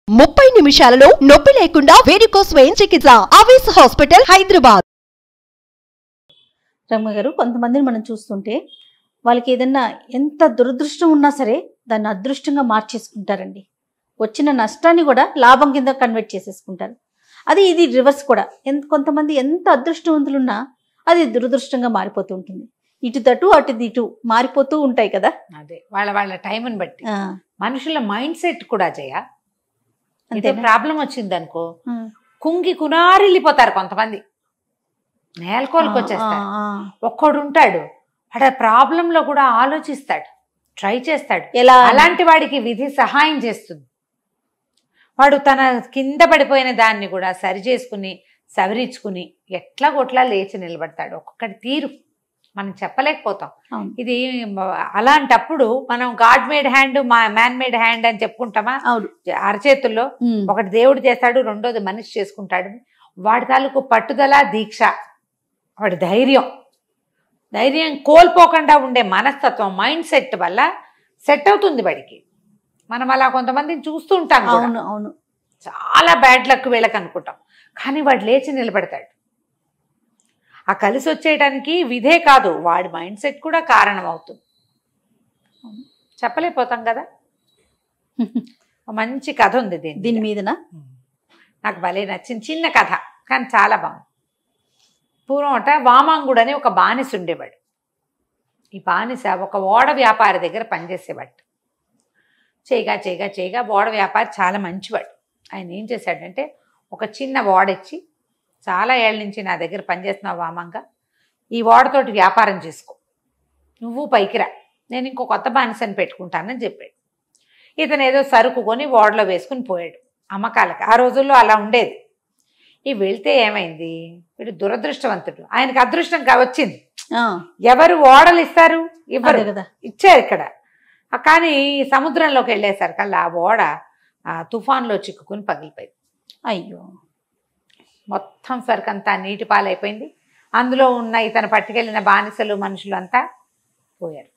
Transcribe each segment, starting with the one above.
30 నిమిషాలలో నొప్పి లేకుండా వేడికోస్ స్వయం చికిత్స ఆవేశ హాస్పిటల్ హైదరాబాద్. రమ్మ గారు, కొంతమందిని మనం చూస్తుంటే వాళ్ళకి ఏదన్నా ఎంత దురదృష్టం ఉన్నా సరే దాన్ని అదృష్టంగా మార్చేసుకుంటారండి. వచ్చిన నష్టాన్ని కూడా లాభం కింద కన్వర్ట్ చేసేసుకుంటారు. అది ఇది రివర్స్ కూడా. కొంతమంది ఎంత అదృష్టవంతులున్నా అది దురదృష్టంగా మారిపోతూ ఉంటుంది. ఇటు తటు అటు ఇటు మారిపోతూ ఉంటాయి కదా. అదే వాళ్ళ వాళ్ళ టైంని బట్టి మనుషుల మైండ్ సెట్ కూడా అంతే. ప్రాబ్లం వచ్చింది అనుకో, కుంగి కునారిల్లిపోతారు కొంతమంది, నేలకోలకు వచ్చేస్తారు. ఒక్కడు ఉంటాడు, వాడు ప్రాబ్లంలో కూడా ఆలోచిస్తాడు, ట్రై చేస్తాడు. ఎలా అలాంటి వాడికి విధి సహాయం చేస్తుంది. వాడు తన కింద పడిపోయిన దాన్ని కూడా సరి చేసుకుని సవరించుకుని ఎట్లా కొట్లా లేచి నిలబడతాడు. ఒక్కొక్కటి తీరు మనం చెప్పలేకపోతాం. ఇది అలాంటప్పుడు మనం God made hand, man made hand అని చెప్పుకుంటామా? అరచేతుల్లో ఒకటి దేవుడు చేస్తాడు, రెండోది మనిషి చేసుకుంటాడు. వాడి తాలూకు పట్టుదల, దీక్ష, వాడి ధైర్యం కోల్పోకుండా ఉండే మనస్తత్వం, మైండ్ సెట్ వల్ల సెట్ అవుతుంది వాడికి. మనం అలా కొంతమందిని చూస్తూ ఉంటాం. అవును, చాలా బ్యాడ్ లక్ వీళ్ళకి అనుకుంటాం, కానీ వాడు లేచి నిలబడతాడు. ఆ కలిసి వచ్చేయడానికి విధే కాదు, వాడి మైండ్ సెట్ కూడా కారణం అవుతుంది. చెప్పలేకపోతాం కదా. మంచి కథ ఉంది దీని మీదన, నాకు భలే నచ్చింది. చిన్న కథ కానీ చాలా బాగుంది. పూర్వం వామాంగుడు అని ఒక బానిస ఉండేవాడు. ఈ బానిస ఒక ఓడ వ్యాపారి దగ్గర పనిచేసేవాడు. చేయగా ఓడ వ్యాపారి చాలా మంచివాడు. ఆయన ఏం చేశాడంటే, ఒక చిన్న ఓడ ఇచ్చి, చాలా ఏళ్ళ నుంచి నా దగ్గర పనిచేస్తున్నావు వామంగా, ఈ ఓడతోటి వ్యాపారం చేసుకో, నువ్వు పైకి రా, నేను ఇంకో కొత్త బానిసని పెట్టుకుంటానని చెప్పాడు. ఇతను ఏదో సరుకు కొని ఓడలో వేసుకుని పోయాడు అమ్మకాలకి. ఆ రోజుల్లో అలా ఉండేది. వెళ్తే ఏమైంది, వీడు దురదృష్టవంతుడు. ఆయనకు అదృష్టం వచ్చింది. ఎవరు ఓడలు ఇస్తారు? ఇవ్వరు కదా. ఇచ్చారు ఇక్కడ. కానీ సముద్రంలోకి వెళ్ళేసరికల్లా ఆ ఓడ తుఫాన్లో చిక్కుకుని పగిలిపోయింది. అయ్యో, మొత్తం సరుకంతా నీటి పాలైపోయింది. అందులో ఉన్న ఇతను పట్టుకెళ్ళిన బానిసలు, మనుషులు అంతా పోయారు.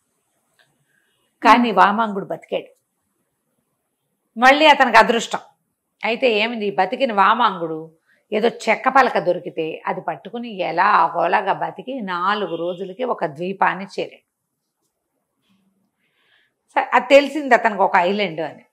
కానీ వామాంగుడు బతికాడు. మళ్ళీ అతనికి అదృష్టం. అయితే ఏమింది, బతికిన వామాంగుడు ఏదో చెక్క పలక దొరికితే అది పట్టుకుని ఎలా అగోలాగా బతికి 4 రోజులకి ఒక ద్వీపాన్ని చేరాడు. అది తెలిసింది అతనికి, ఒక ఐలాండ్ అని.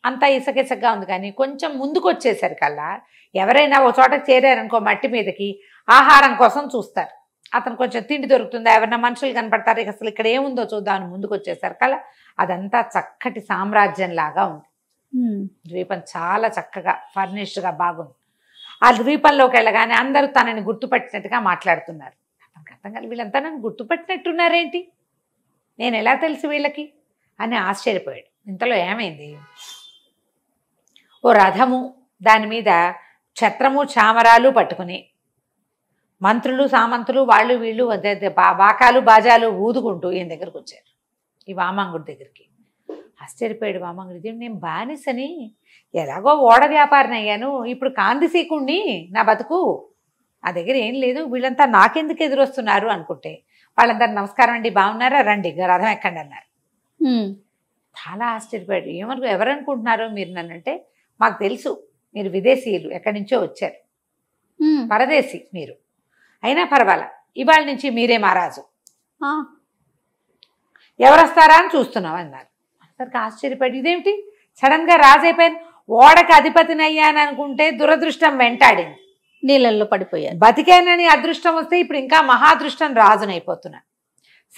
అంతా ఇసకిసగ్గా ఉంది. కానీ కొంచెం ముందుకు వచ్చేసరికల్లా ఎవరైనా ఒక చోటకి చేరారనుకో, మట్టి మీదకి ఆహారం కోసం చూస్తారు. అతను కొంచెం తిండి దొరుకుతుందా, ఎవరైనా మనుషులు కనపడతారు, అసలు ఇక్కడ ఏముందో చూద్దామని ముందుకు వచ్చేసరికల్లా అదంతా చక్కటి సామ్రాజ్యం లాగా ఉంది. ద్వీపం చాలా చక్కగా ఫర్నిష్డ్గా బాగుంది. ఆ ద్వీపంలోకి వెళ్ళగానే అందరూ తనని గుర్తుపట్టినట్టుగా మాట్లాడుతున్నారు. అతనికి అర్థం కాదు, వీళ్ళంతా నన్ను గుర్తుపట్టినట్టున్నారేంటి, నేను ఎలా తెలుసు వీళ్ళకి అని ఆశ్చర్యపోయాడు. ఇంతలో ఏమైంది, ఓ రథము, దాని మీద ఛత్రము చామరాలు పట్టుకుని మంత్రులు, సామంతులు, వాళ్ళు వీళ్ళు బాకాలు బాజాలు ఊదుకుంటూ ఈయన దగ్గరకు వచ్చారు, ఈ వామాంగుడి దగ్గరికి. ఆశ్చర్యపోయాడు వామాంగుడు. ఇది నేను బానిసని, ఎలాగో ఓడ వ్యాపారిని అయ్యాను, ఇప్పుడు కాందిసీకుణ్ణి, నా బతుకు, నా దగ్గర ఏం లేదు, వీళ్ళంతా నాకెందుకు ఎదురొస్తున్నారు అనుకుంటే, వాళ్ళందరూ నమస్కారం అండి, బాగున్నారా, రండి రథం ఎక్కండి అన్నారు. చాలా ఆశ్చర్యపోయాడు. ఎవరనుకుంటున్నారో మీరు నన్నంటే, మాకు తెలుసు మీరు విదేశీయులు, ఎక్కడి నుంచో వచ్చారు, పరదేశీ మీరు, అయినా పర్వాలా, ఇవాళ నుంచి మీరే మహారాజు, ఎవరు వస్తారా అని చూస్తున్నాం అన్నారు. అందరికి ఆశ్చర్యపడి, ఇదేమిటి సడన్గా రాజు అయిపోయాను, ఓడకి అధిపతిని అయ్యాను అనుకుంటే దురదృష్టం వెంటాడింది, నీళ్ళల్లో పడిపోయాను. బతికానని అదృష్టం వస్తే ఇప్పుడు ఇంకా మహాదృష్టం, రాజునైపోతున్నా.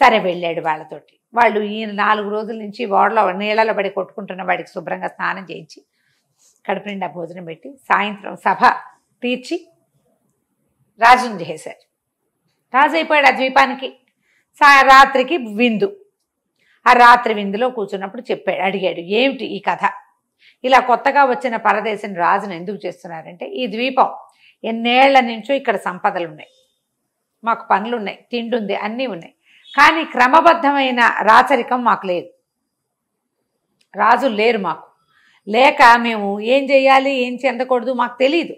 సరే వెళ్ళాడు వాళ్ళతోటి. వాళ్ళు ఈ 4 రోజుల నుంచి ఓడలో నీళ్ళలో పడి కొట్టుకుంటున్న వాడికి శుభ్రంగా స్నానం చేయించి, కడుపు నిండా భోజనం పెట్టి, సాయంత్రం సభ తీర్చి రాజుని చేశారు. రాజు అయిపోయాడు ఆ ద్వీపానికి. రాత్రికి విందు. ఆ రాత్రి విందులో కూర్చున్నప్పుడు అడిగాడు, ఏమిటి ఈ కథ, ఇలా కొత్తగా వచ్చిన పరదేశం రాజును ఎందుకు చేస్తున్నారంటే, ఈ ద్వీపం ఎన్నేళ్ల నుంచో ఇక్కడ సంపదలు ఉన్నాయి, మాకు పనులు ఉన్నాయి, తిండి ఉంది, అన్నీ ఉన్నాయి, కానీ క్రమబద్ధమైన రాచరికం మాకు లేదు, రాజులు లేరు మాకు, లేక మేము ఏం చేయాలి ఏం చెందకూడదు మాకు తెలియదు,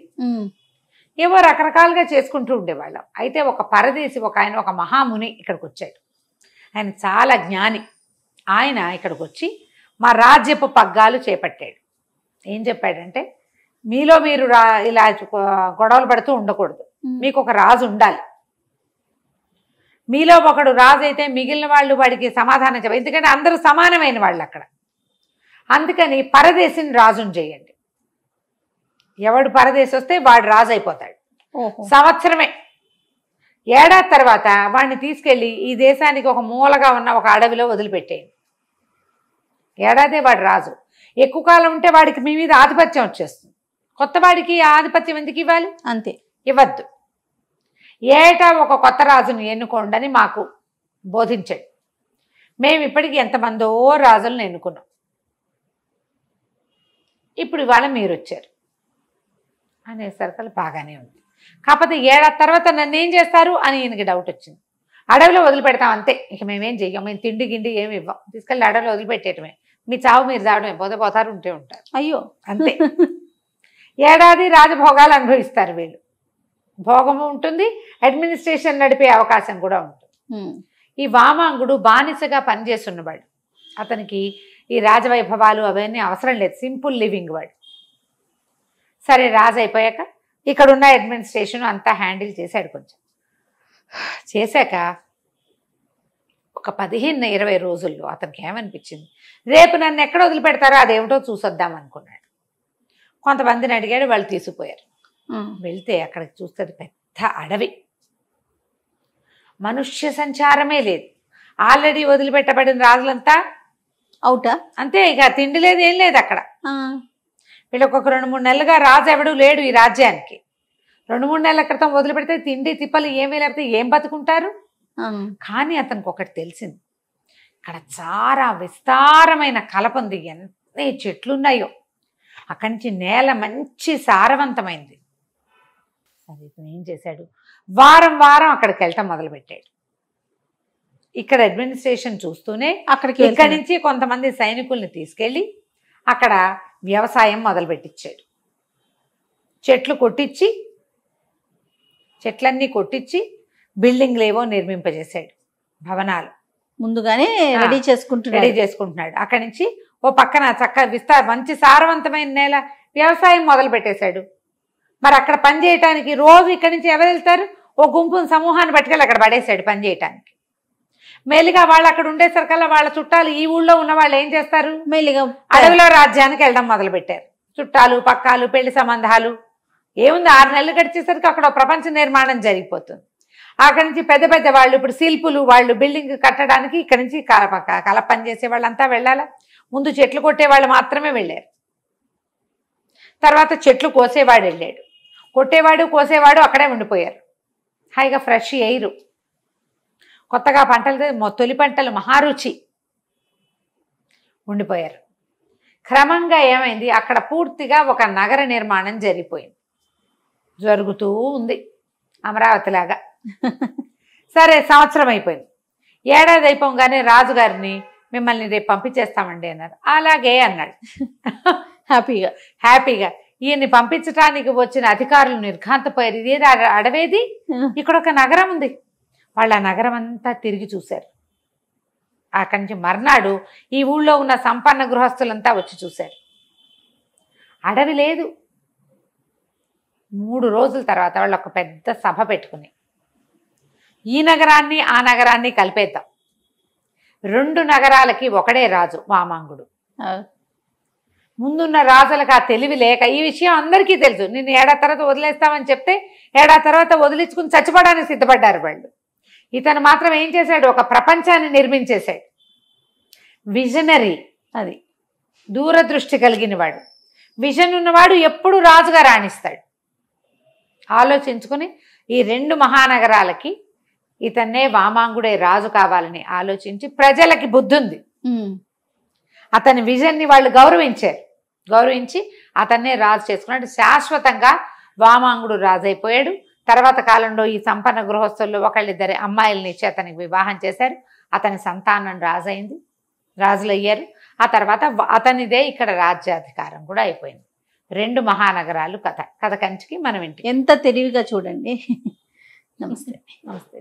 ఏవో రకరకాలుగా చేసుకుంటూ ఉండేవాళ్ళం. అయితే ఒక పరదేశి, ఆయన ఒక మహాముని ఇక్కడికి వచ్చాడు. ఆయన చాలా జ్ఞాని. ఆయన ఇక్కడికి వచ్చి మా రాజ్యపు పగ్గాలు చేపట్టాడు. ఏం చెప్పాడంటే మీలో మీరు ఇలా గొడవలు పడుతూ ఉండకూడదు, మీకు ఒక రాజు ఉండాలి. మీలో ఒకడు రాజు అయితే మిగిలిన వాళ్ళు వాడికి సమాధానం చెప్పాలి, ఎందుకంటే అందరూ సమానమైన వాళ్ళు అక్కడ. అందుకని పరదేశిని రాజుని చేయండి. ఎవడు పరదేశి వస్తే వాడు రాజు అయిపోతాడు. సంవత్సరమే, ఏడాది తర్వాత వాడిని తీసుకెళ్ళి ఈ దేశానికి ఒక మూలగా ఉన్న ఒక అడవిలో వదిలిపెట్టేయండి. ఏడాదే వాడు రాజు. ఎక్కువ కాలం ఉంటే వాడికి మీ మీద ఆధిపత్యం వచ్చేస్తుంది. కొత్త వాడికి ఆధిపత్యం ఎందుకు ఇవ్వాలి? అంతే, ఇవ్వద్దు. ఏటా ఒక కొత్త రాజుని ఎన్నుకోండి అని మాకు బోధించాడు. మేము ఇప్పటికీ ఎంతమందో రాజులను ఎన్నుకున్నాం. ఇప్పుడు ఇవాళ మీరు వచ్చారు అనేసరికి బాగానే ఉంది. కాకపోతే ఏడాది తర్వాత నన్ను ఏం చేస్తారు అని ఈయనకి డౌట్ వచ్చింది. అడవిలో వదిలిపెడతాం అంతే, ఇక మేమేం చెయ్యం, మేము తిండి గిండి ఏమి ఇవ్వం, తీసుకెళ్ళి అడవిలో వదిలిపెట్టేయటమే, మీ చావు మీరు చావడమే, పోతే పోతారు ఉంటే ఉంటారు. అయ్యో, అంతే. ఏడాది రాజభోగాలు అనుభవిస్తారు వీళ్ళు. భోగము ఉంటుంది, అడ్మినిస్ట్రేషన్ నడిపే అవకాశం కూడా ఉంటుంది. ఈ వామాంగుడు బానిసగా పనిచేస్తున్నవాడు. అతనికి ఈ రాజవైభవాలు అవన్నీ అవసరం లేదు, సింపుల్ లివింగ్ వాడు. సరే, రాజు అయిపోయాక ఇక్కడున్న అడ్మినిస్ట్రేషన్ అంతా హ్యాండిల్ చేశాడు. కొంచెం చేశాక ఒక 15-20 రోజుల్లో అతనికి ఏమనిపించింది, రేపు నన్ను ఎక్కడ వదిలిపెడతారో అదేమిటో చూసొద్దాం అనుకున్నాడు. కొంతమందిని అడిగాడు, వాళ్ళు తీసుకుపోయారు. వెళ్తే అక్కడికి చూస్తే పెద్ద అడవి, మనుష్య సంచారమే లేదు. ఆల్రెడీ వదిలిపెట్టబడిన రాజులంతా అవుటా, అంతే, ఇక తిండి లేదు, ఏం లేదు అక్కడ. వీళ్ళకి ఒక 2-3 నెలలుగా రాజు ఎవడు లేడు ఈ రాజ్యానికి. 2-3 నెలల క్రితం వదిలిపెడితే తిండి తిప్పలు ఏమీ లేకపోతే ఏం బతుకుంటారు. కానీ అతనికి ఒకటి తెలిసింది, ఇక్కడ చాలా విస్తారమైన కలప ఉంది, ఎన్ని చెట్లున్నాయో. అక్కడి నుంచి నేల మంచి సారవంతమైంది. సరే, ఇతను ఏం చేశాడు, వారం వారం అక్కడికి వెళ్ళటం మొదలుపెట్టాడు. ఇక్కడ అడ్మినిస్ట్రేషన్ చూస్తూనే ఇక్కడి నుంచి కొంతమంది సైనికుల్ని తీసుకెళ్ళి అక్కడ వ్యవసాయం మొదలుపెట్టించాడు. చెట్లన్నీ కొట్టించి బిల్డింగ్లు ఏవో నిర్మింపజేశాడు, భవనాలు ముందుగానే రెడీ చేసుకుంటున్నాడు. అక్కడి నుంచి ఓ పక్కన మంచి సారవంతమైన నేల, వ్యవసాయం మొదలు పెట్టేశాడు. మరి అక్కడ పని చేయటానికి రోజు ఇక్కడి నుంచి ఎవరు వెళ్తారు, ఓ గుంపుని సమూహాన్ని పట్టుకెళ్ళి అక్కడ పడేశాడు పని చేయటానికి. మెల్లిగా వాళ్ళు అక్కడ ఉండేసరికల్లా వాళ్ళ చుట్టాలు ఈ ఊళ్ళో ఉన్న వాళ్ళు ఏం చేస్తారు, మెల్లిగా అడవిలో రాజ్యానికి వెళ్ళడం మొదలు పెట్టారు. చుట్టాలు, పక్కాలు, పెళ్లి సంబంధాలు ఏముంది, 6 నెలలు గడిచేసరికి అక్కడ ప్రపంచ నిర్మాణం జరిగిపోతుంది. అక్కడి నుంచి పెద్ద పెద్ద వాళ్ళు, ఇప్పుడు శిల్పులు, వాళ్ళు బిల్డింగ్ కట్టడానికి ఇక్కడి నుంచి కల పని చేసే వాళ్ళంతా వెళ్ళాలా. ముందు చెట్లు కొట్టేవాళ్ళు మాత్రమే వెళ్ళారు. తర్వాత చెట్లు కోసేవాడు వెళ్ళాడు. కొట్టేవాడు, కోసేవాడు అక్కడే ఉండిపోయారు. హాయిగా ఫ్రెష్ ఎయిర్, కొత్తగా పంటలు, తొలి పంటలు మహారుచి, ఉండిపోయారు. క్రమంగా ఏమైంది, అక్కడ పూర్తిగా ఒక నగర నిర్మాణం జరుగుతూ ఉంది, అమరావతిలాగా. సరే, సంవత్సరం అయిపోయింది. ఏడాది అయిపోగానే రాజుగారిని మిమ్మల్ని రేపు పంపించేస్తామండి అన్నారు. అలాగే అన్నాడు హ్యాపీగా. ఈయన్ని పంపించడానికి వచ్చిన అధికారులు నిర్ఘాంతపోయారు. ఇదేది అడవేది, ఇక్కడ ఒక నగరం ఉంది. వాళ్ళు ఆ నగరం అంతా తిరిగి చూశారు. అక్కడి నుంచి మర్నాడు ఈ ఊళ్ళో ఉన్న సంపన్న గృహస్థులంతా వచ్చి చూశారు. అడవి లేదు. 3 రోజుల తర్వాత వాళ్ళు ఒక పెద్ద సభ పెట్టుకుని, ఈ నగరాన్ని ఆ నగరాన్ని కలిపేద్దాం, 2 నగరాలకి ఒకడే రాజు, వామాంగుడు. ముందున్న రాజులకు ఆ తెలివి లేక, ఈ విషయం అందరికీ తెలుసు, నిన్ను ఏడాది తర్వాత వదిలేస్తామని చెప్తే ఏడాది తర్వాత వదిలించుకుని చచ్చిపోవడానికి సిద్ధపడ్డారు వాళ్ళు. ఇతను మాత్రం ఏం చేశాడు, ఒక ప్రపంచాన్ని నిర్మించేశాడు. విజనరీ, అది దూరదృష్టి కలిగిన వాడు. విజన్ ఉన్నవాడు ఎప్పుడు రాజుగా రాణిస్తాడు. ఆలోచించుకుని ఈ 2 మహానగరాలకి ఇతన్నే వామాంగుడే రాజు కావాలని ఆలోచించి, ప్రజలకి బుద్ధి ఉంది, అతని విజన్ని వాళ్ళు గౌరవించి అతన్నే రాజు చేసుకున్నాడు. శాశ్వతంగా వామాంగుడు రాజు అయిపోయాడు. తర్వాత కాలంలో ఈ సంపన్న గృహస్థుల్లో ఒకళ్ళిద్దరి అమ్మాయిల్ని ఇచ్చి అతనికి వివాహం చేశారు. అతని సంతానం రాజులయ్యారు. ఆ తర్వాత అతనిదే ఇక్కడ రాజ్యాధికారం కూడా అయిపోయింది. 2 మహానగరాలు కథ కంచికి మనం ఇంటికి. ఎంత తెలివిగా చూడండి. నమస్తే. నమస్తే.